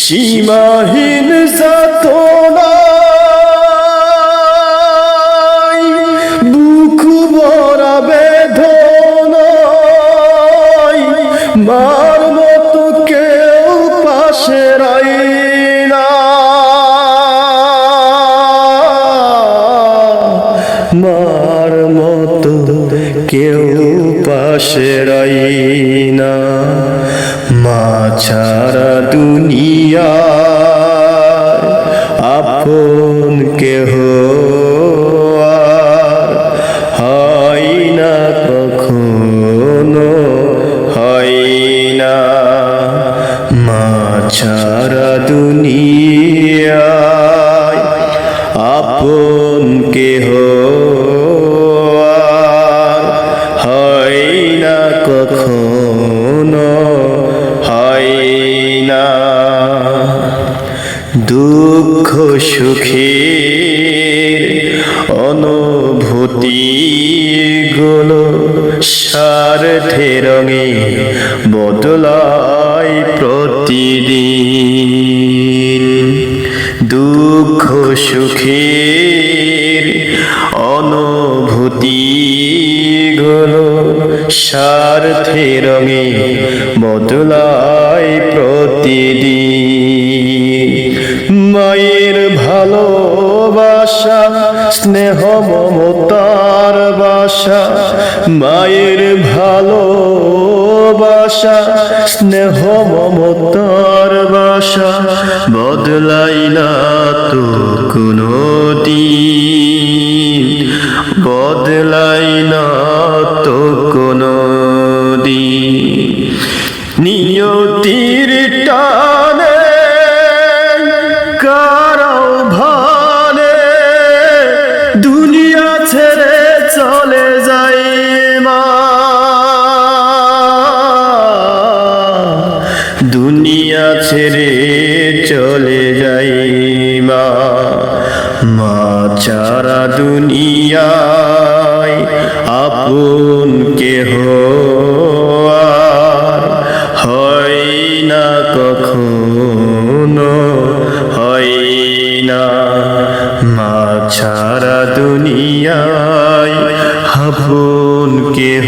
সীমাহীন যাতনায় বুক ভরা বেদনায় মার মতো কেউ পাশে রয় না, মার মতো কেউ পাশে রয় না। মা ছাড়া দুনিয়া আপন কেহ আর হয় না, কখনো হয় না। মা ছাড়া দুনিয়া আপন কেহ আর হয় না, কখনো হয় না। দুঃখ সুখের অনুভূতি গুলো স্বার্থে রঙে বদলায় প্রতিদিন। দুঃখ সুখের অনুভূতি গুলো স্বার্থে রঙে বদলায় প্রতিদিন। মায়ের ভালোবাসা স্নেহ মমতার বাসা, মায়ের ভালোবাসা স্নেহ মমতার বাসা বদলাই না তো কোনো দিন, বদলাই না তো কোনো দিন। নিয়তির টানে কারো ভানে দুনিয়া ছেড়ে চলে যাই মা, দুনিয়া ছেড়ে চলে যাই মা। মা ছাড়া দুনিয়ায় আপন কেহ আর হয় না, কখনো হয় না। মা ছাড়া দুনিয়ায় আপন কেহ